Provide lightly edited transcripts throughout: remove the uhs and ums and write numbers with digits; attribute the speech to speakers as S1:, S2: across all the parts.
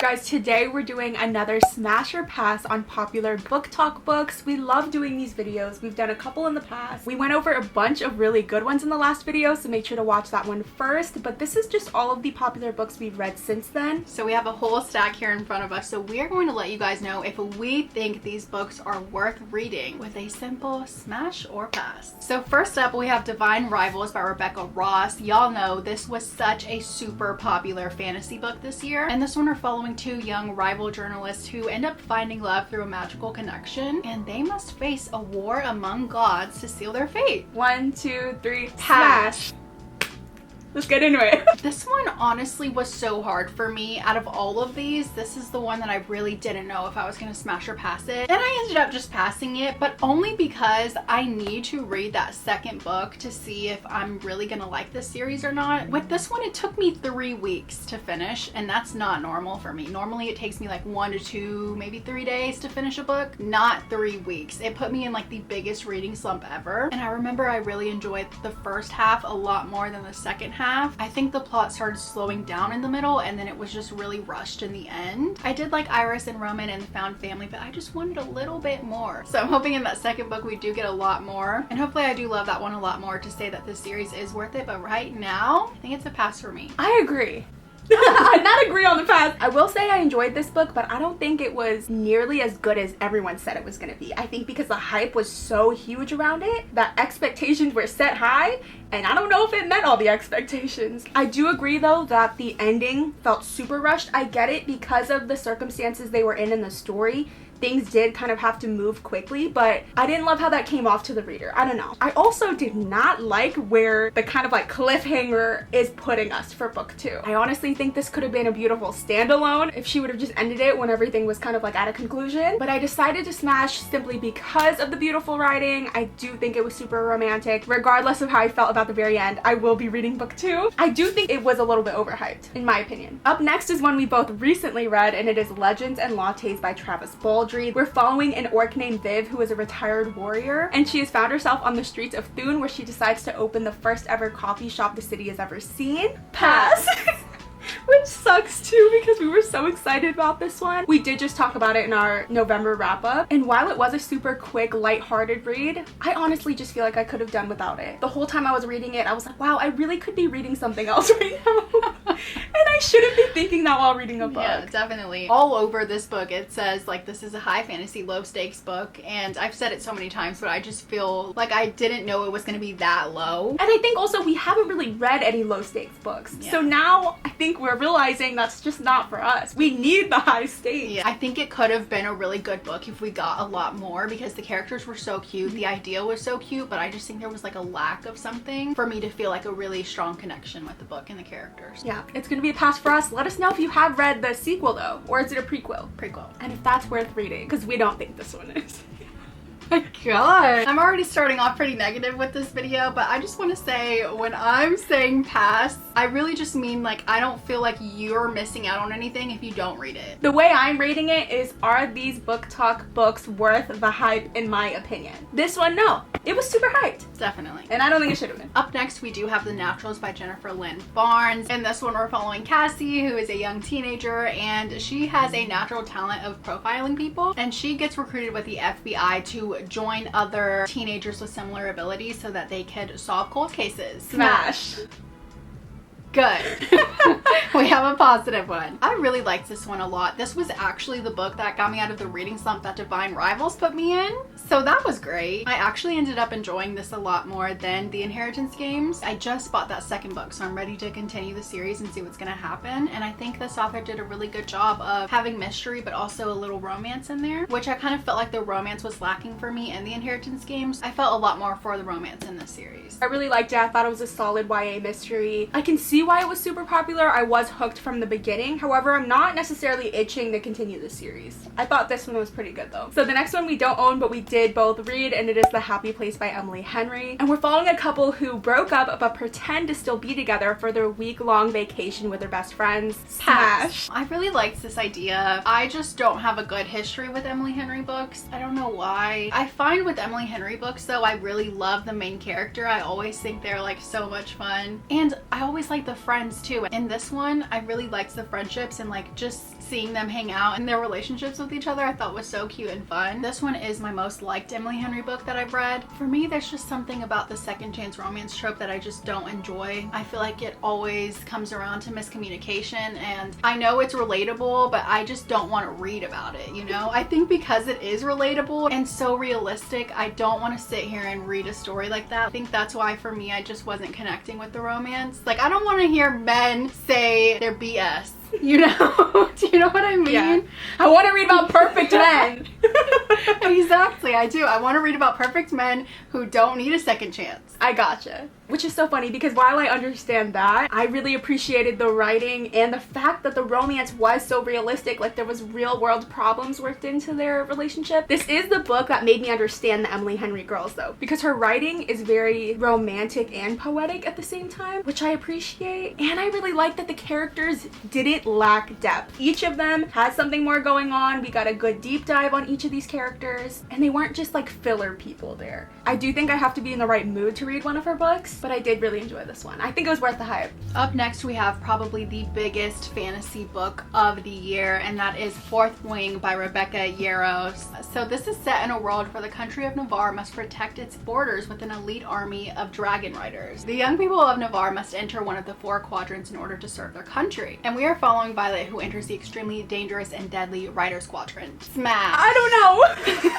S1: guys, today we're doing another smash or pass on popular Booktok books. We love doing these videos. We've done a couple in the past. We went over a bunch of really good ones in the last video, so make sure to watch that one first. But this is just all of the popular books we've read since then.
S2: So we have a whole stack here in front of us, so we are going to let you guys know if we think these books are worth reading with a simple smash or pass. So first up, we have Divine Rivals by Rebecca Ross. Y'all know this was such a super popular fantasy book this year, and this one are following two young rival journalists who end up finding love through a magical connection, and they must face a war among gods to seal their fate.
S1: 1, 2, 3, smash! Let's get into it.
S2: This one honestly was so hard for me. Out of all of these, this is the one that I really didn't know if I was gonna smash or pass it. And I ended up just passing it, but only because I need to read that second book to see if I'm really gonna like this series or not. With this one, it took me 3 weeks to finish, and that's not normal for me. Normally it takes me like 1 to 2, maybe 3 days to finish a book, not 3 weeks. It put me in like the biggest reading slump ever. And I remember I really enjoyed the first half a lot more than the second half. I think the plot started slowing down in the middle, and then it was just really rushed in the end. I did like Iris and Roman and the Found Family, but I just wanted a little bit more. So I'm hoping in that second book we do get a lot more, and hopefully I do love that one a lot more to say that this series is worth it. But right now, I think it's a pass for me.
S1: I agree. I not agree on the pass. I will say I enjoyed this book, but I don't think it was nearly as good as everyone said it was going to be. I think because the hype was so huge around it, that expectations were set high, and I don't know if it met all the expectations. I do agree though that the ending felt super rushed. I get it because of the circumstances they were in the story. Things did kind of have to move quickly, but I didn't love how that came off to the reader. I don't know. I also did not like where the kind of like cliffhanger is putting us for book 2. I honestly think this could have been a beautiful standalone if she would have just ended it when everything was kind of like at a conclusion, but I decided to smash simply because of the beautiful writing. I do think it was super romantic. Regardless of how I felt about the very end, I will be reading book 2. I do think it was a little bit overhyped, in my opinion. Up next is one we both recently read, and it is Legends and Lattes by Travis Baldree. We're following an orc named Viv who is a retired warrior, and she has found herself on the streets of Thune, where she decides to open the first ever coffee shop the city has ever seen. Pass. Which sucks too because we were so excited about this one. We did just talk about it in our November wrap up, and while it was a super quick, lighthearted read, I honestly just feel like I could have done without it. The whole time I was reading it, I was like, wow, I really could be reading something else right now. And I shouldn't be thinking that while reading a book.
S2: Yeah, definitely. All over this book it says like this is a high fantasy, low stakes book, and I've said it so many times, but I just feel like I didn't know it was going to be that low.
S1: And I think also we haven't really read any low stakes books. Yeah. So now I think we're realizing that's just not for us. We need the high stakes.
S2: Yeah, I think it could have been a really good book if we got a lot more, because the characters were so cute, the idea was so cute, but I just think there was like a lack of something for me to feel like a really strong connection with the book and the characters.
S1: Yeah, it's gonna be a pass for us. Let us know if you have read the sequel though, or is it a prequel?
S2: Prequel.
S1: And if that's worth reading, because we don't think this one is.
S2: My god. I'm already starting off pretty negative with this video, but I just want to say when I'm saying pass, I really just mean like I don't feel like you're missing out on anything if you don't read it.
S1: The way I'm rating it is, are these Booktok books worth the hype in my opinion? This one, no. It was super hyped.
S2: Definitely.
S1: And I don't think it should have been.
S2: Up next, we do have The Naturals by Jennifer Lynn Barnes. In this one, we're following Cassie, who is a young teenager, and she has a natural talent of profiling people, and she gets recruited with the FBI to join other teenagers with similar abilities so that they could solve cold cases.
S1: Smash.
S2: Good. We have a positive one. I really liked this one a lot. This was actually the book that got me out of the reading slump that Divine Rivals put me in, so that was great. I actually ended up enjoying this a lot more than the Inheritance games. I just bought that second book, so I'm ready to continue the series and see what's gonna happen, and I think this author did a really good job of having mystery but also a little romance in there, which I kind of felt like the romance was lacking for me in the Inheritance games. I felt a lot more for the romance in this series.
S1: I really liked it. I thought it was a solid YA mystery. I can see why it was super popular. I was hooked from the beginning. However, I'm not necessarily itching to continue the series. I thought this one was pretty good though. So the next one we don't own, but we did both read, and it is The Happy Place by Emily Henry. And we're following a couple who broke up but pretend to still be together for their week-long vacation with their best friends. Smash.
S2: I really liked this idea. I just don't have a good history with Emily Henry books. I don't know why. I find with Emily Henry books though, I really love the main character. I always think they're like so much fun, and I always like the friends too. In this one, I really liked the friendships and like just seeing them hang out and their relationships with each other I thought was so cute and fun. This one is my most liked Emily Henry book that I've read. For me, there's just something about the second chance romance trope that I just don't enjoy. I feel like it always comes around to miscommunication, and I know it's relatable, but I just don't want to read about it, you know? I think because it is relatable and so realistic, I don't want to sit here and read a story like that. I think that's why for me, I just wasn't connecting with the romance. Like, I don't want to hear men say they're BS. You know? Do you know what I mean?
S1: Yeah. I want to read about perfect men.
S2: Exactly, I do. I want to read about perfect men who don't need a second chance.
S1: I gotcha. Which is so funny because while I understand that, I really appreciated the writing and the fact that the romance was so realistic, like there was real world problems worked into their relationship. This is the book that made me understand the Emily Henry girls though, because her writing is very romantic and poetic at the same time, which I appreciate. And I really like that the characters didn't lack depth. Each of them has something more going on. We got a good deep dive on each of these characters, and they weren't just like filler people there. I do think I have to be in the right mood to read one of her books, but I did really enjoy this one. I think it was worth the hype.
S2: Up next, we have probably the biggest fantasy book of the year, and that is Fourth Wing by Rebecca Yarros. So this is set in a world where the country of Navarre must protect its borders with an elite army of dragon riders. The young people of Navarre must enter one of the 4 quadrants in order to serve their country. And we are following Violet, who enters the extremely dangerous and deadly Rider Squadron. Smash!
S1: I don't know!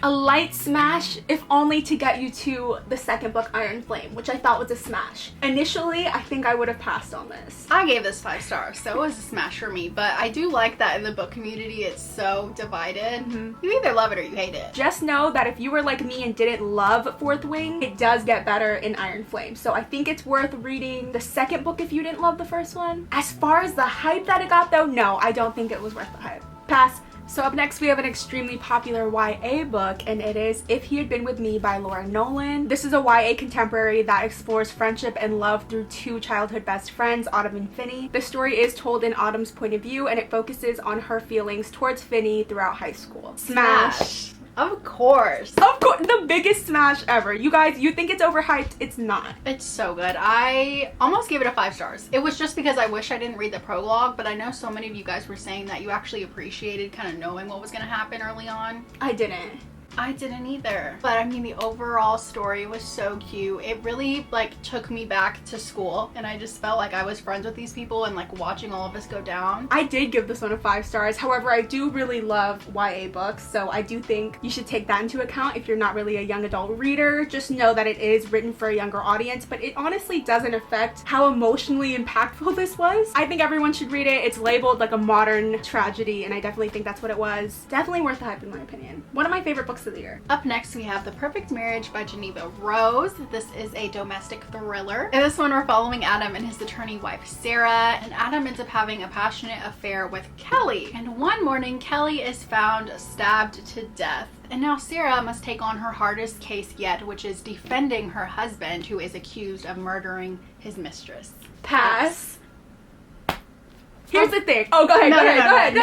S1: A light smash, if only to get you to the second book, Iron Flame, which I thought was a smash. Initially, I think I would have passed on this.
S2: I gave this 5 stars, so it was a smash for me, but I do like that in the book community it's so divided. You either love it or you hate it.
S1: Just know that if you were like me and didn't love Fourth Wing, it does get better in Iron Flame. So I think it's worth reading the second book if you didn't love the first one. As far as the hype that it got though, no, I don't think it was worth the hype. Pass. So up next we have an extremely popular YA book, and it is If He Had Been With Me by Laura Nolan. This is a YA contemporary that explores friendship and love through 2 childhood best friends, Autumn and Finney. The story is told in Autumn's point of view, and it focuses on her feelings towards Finney throughout high school. Smash!
S2: Of course.
S1: Of course, the biggest smash ever. You guys, you think it's overhyped, it's not.
S2: It's so good. I almost gave it a 5 stars. It was just because I wish I didn't read the prologue, but I know so many of you guys were saying that you actually appreciated kind of knowing what was going to happen early on.
S1: I didn't.
S2: I didn't either. But I mean, the overall story was so cute. It really like took me back to school, and I just felt like I was friends with these people and like watching all of us go down.
S1: I did give this one a 5 stars. However, I do really love YA books, so I do think you should take that into account if you're not really a young adult reader. Just know that it is written for a younger audience, but it honestly doesn't affect how emotionally impactful this was. I think everyone should read it. It's labeled like a modern tragedy, and I definitely think that's what it was. Definitely worth the hype in my opinion. One of my favorite books of the year.
S2: Up next, we have The Perfect Marriage by Geneva Rose. This is a domestic thriller. In this one, we're following Adam and his attorney wife, Sarah, and Adam ends up having a passionate affair with Kelly. And one morning, Kelly is found stabbed to death. And now Sarah must take on her hardest case yet, which is defending her husband, who is accused of murdering his mistress.
S1: Pass. Here's the thing. Oh, go ahead, go ahead.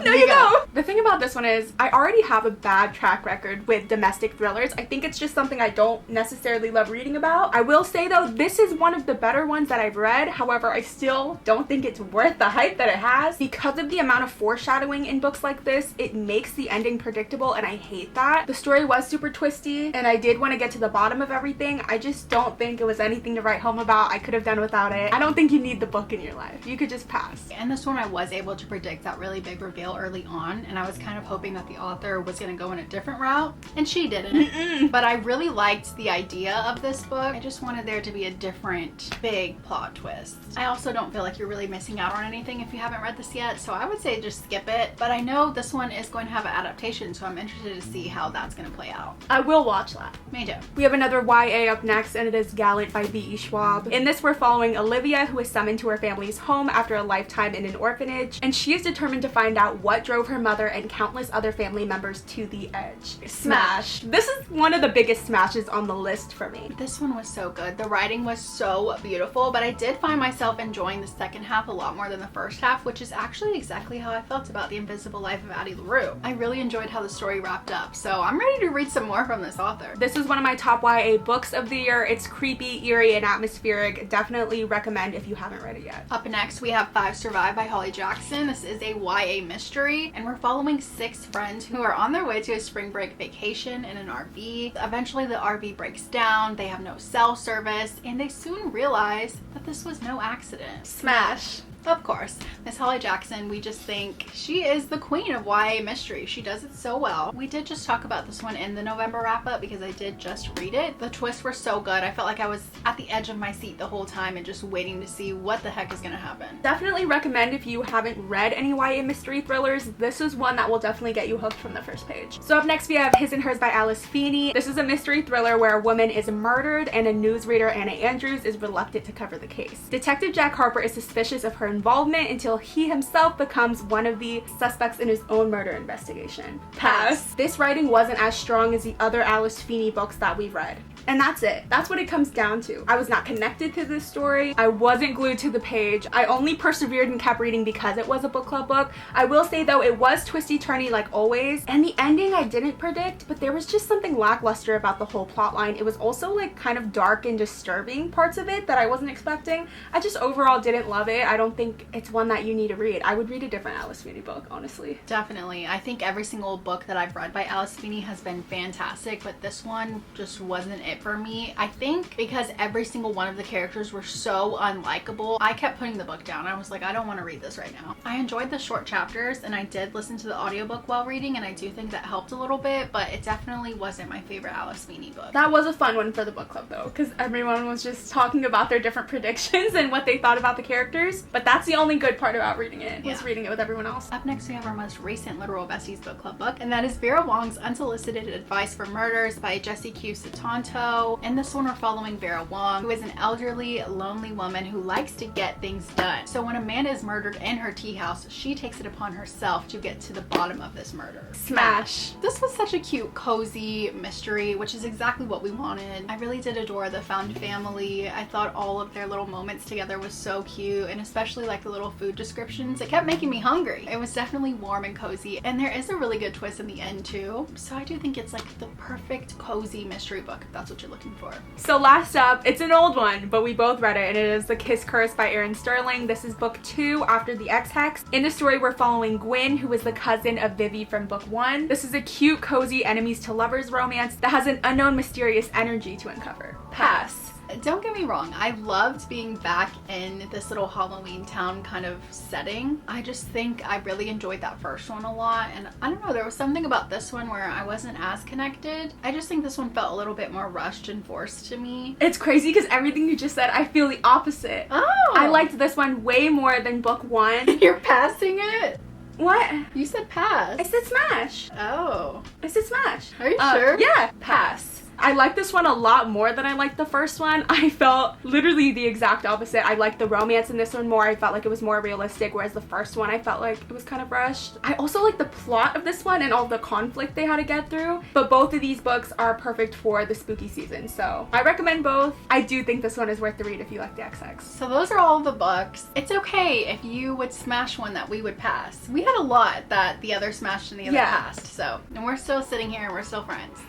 S1: No, you go. The thing about this one is I already have a bad track record with domestic thrillers. I think it's just something I don't necessarily love reading about. I will say though, this is one of the better ones that I've read. However, I still don't think it's worth the hype that it has. Because of the amount of foreshadowing in books like this, it makes the ending predictable, and I hate that. The story was super twisty, and I did want to get to the bottom of everything. I just don't think it was anything to write home about. I could have done without it. I don't think you need the book in your life. You could just pass.
S2: In this one, I was able to predict that really big reveal early on, and I was kind of hoping that the author was going to go in a different route, and she didn't. But I really liked the idea of this book. I just wanted there to be a different big plot twist. I also don't feel like you're really missing out on anything if you haven't read this yet, so I would say just skip it. But I know this one is going to have an adaptation, so I'm interested to see how that's going to play out.
S1: I will watch that.
S2: Me too.
S1: We have another YA up next, and it is Gallant by V.E. Schwab. In this, we're following Olivia, who is summoned to her family's home after a life lifetime in an orphanage, and she is determined to find out what drove her mother and countless other family members to the edge. Smash. This is one of the biggest smashes on the list for me.
S2: This one was so good. The writing was so beautiful, but I did find myself enjoying the second half a lot more than the first half, which is actually exactly how I felt about The Invisible Life of Addie LaRue. I really enjoyed how the story wrapped up, so I'm ready to read some more from this author.
S1: This is one of my top YA books of the year. It's creepy, eerie, and atmospheric. Definitely recommend if you haven't read it yet.
S2: Up next, we have Five Survive by Holly Jackson. This is a YA mystery, and we're following 6 friends who are on their way to a spring break vacation in an RV. Eventually, the RV breaks down, they have no cell service, and they soon realize that this was no accident.
S1: Smash.
S2: Of course, Miss Holly Jackson, we just think she is the queen of YA mystery. She does it so well. We did just talk about this one in the November wrap-up because I did just read it. The twists were so good. I felt like I was at the edge of my seat the whole time and just waiting to see what the heck is gonna happen.
S1: Definitely recommend if you haven't read any YA mystery thrillers. This is one that will definitely get you hooked from the first page. So up next we have His and Hers by Alice Feeney. This is a mystery thriller where a woman is murdered and a newsreader, Anna Andrews, is reluctant to cover the case. Detective Jack Harper is suspicious of her involvement until he himself becomes one of the suspects in his own murder investigation. Pass. This writing wasn't as strong as the other Alice Feeney books that we've read. And that's it. That's what it comes down to. I was not connected to this story. I wasn't glued to the page. I only persevered and kept reading because it was a book club book. I will say though, it was twisty-turny like always. And the ending I didn't predict, but there was just something lackluster about the whole plot line. It was also like kind of dark and disturbing parts of it that I wasn't expecting. I just overall didn't love it. I don't think it's one that you need to read. I would read a different Alice Feeney book, honestly.
S2: Definitely. I think every single book that I've read by Alice Feeney has been fantastic, but this one just wasn't it for me. I think because every single one of the characters were so unlikable, I kept putting the book down. I was like, I don't want to read this right now. I enjoyed the short chapters and I did listen to the audiobook while reading, and I do think that helped a little bit, but it definitely wasn't my favorite Alice Feeney book.
S1: That was a fun one for the book club though, because everyone was just talking about their different predictions and what they thought about the characters, but that's the only good part about reading it, was reading it with everyone else.
S2: Up next we have our most recent Literal Besties Book Club book, and that is Vera Wong's Unsolicited Advice for Murders by Jessie Q. Satanto. In this one we're following Vera Wong, who is an elderly, lonely woman who likes to get things done. So when a man is murdered in her tea house, she takes it upon herself to get to the bottom of this murder.
S1: Smash.
S2: This was such a cute, cozy mystery, which is exactly what we wanted. I really did adore the found family. I thought all of their little moments together was so cute, and especially like the little food descriptions. It kept making me hungry. It was definitely warm and cozy, and there is a really good twist in the end too. So I do think it's like the perfect cozy mystery book if that's what you're looking for.
S1: So last up, it's an old one, but we both read it, and it is The Kiss Curse by Erin Sterling. This is book 2 after the X-Hex. In the story, we're following Gwyn, who is the cousin of Vivi from book 1. This is a cute, cozy enemies to lovers romance that has an unknown mysterious energy to uncover. Pass.
S2: Don't get me wrong, I loved being back in this little Halloween town kind of setting. I just think I really enjoyed that first one a lot, and I don't know, there was something about this one where I wasn't as connected. I just think this one felt a little bit more rushed and forced to me.
S1: It's crazy because everything you just said, I feel the opposite.
S2: Oh!
S1: I liked this one way more than book 1.
S2: You're passing it?
S1: What?
S2: You said pass.
S1: I said smash.
S2: Oh.
S1: I said smash.
S2: Are you sure?
S1: Yeah. Pass. I like this one a lot more than I liked the first one. I felt literally the exact opposite. I liked the romance in this one more. I felt like it was more realistic, whereas the first one I felt like it was kind of rushed. I also like the plot of this one and all the conflict they had to get through, but both of these books are perfect for the spooky season, so I recommend both. I do think this one is worth the read if you like the XX.
S2: So those are all the books. It's okay if you would smash one that we would pass. We had a lot that the other smashed and the other passed, so, and we're still sitting here and we're still friends.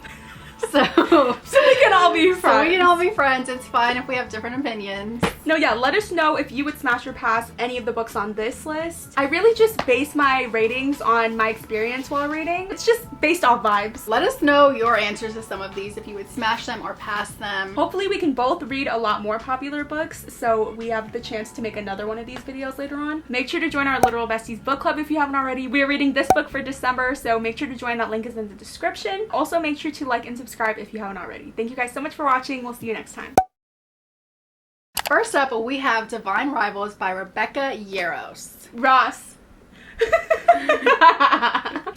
S2: So
S1: we can all be friends.
S2: So we can all be friends. It's fine if we have different opinions.
S1: No, yeah, let us know if you would smash or pass any of the books on this list. I really just base my ratings on my experience while reading. It's just based off vibes.
S2: Let us know your answers to some of these, if you would smash them or pass them.
S1: Hopefully we can both read a lot more popular books, so we have the chance to make another one of these videos later on. Make sure to join our Literal Besties book club if you haven't already. We are reading this book for December, so make sure to join. That link is in the description. Also, make sure to like and subscribe if you haven't already. Thank you guys so much for watching. We'll see you next time.
S2: First up, we have Divine Rivals by Rebecca Yarros.
S1: Ross.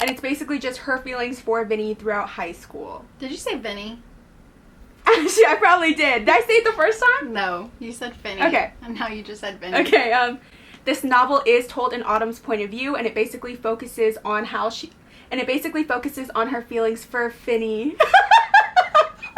S1: And it's basically just her feelings for Vinny throughout high school.
S2: Did you say Vinny?
S1: Actually, I probably did. Did I say it the first time?
S2: No, you said Vinny.
S1: Okay.
S2: And now you just said Vinny.
S1: Okay, This novel is told in Autumn's point of view, and it basically focuses on her feelings for Finny.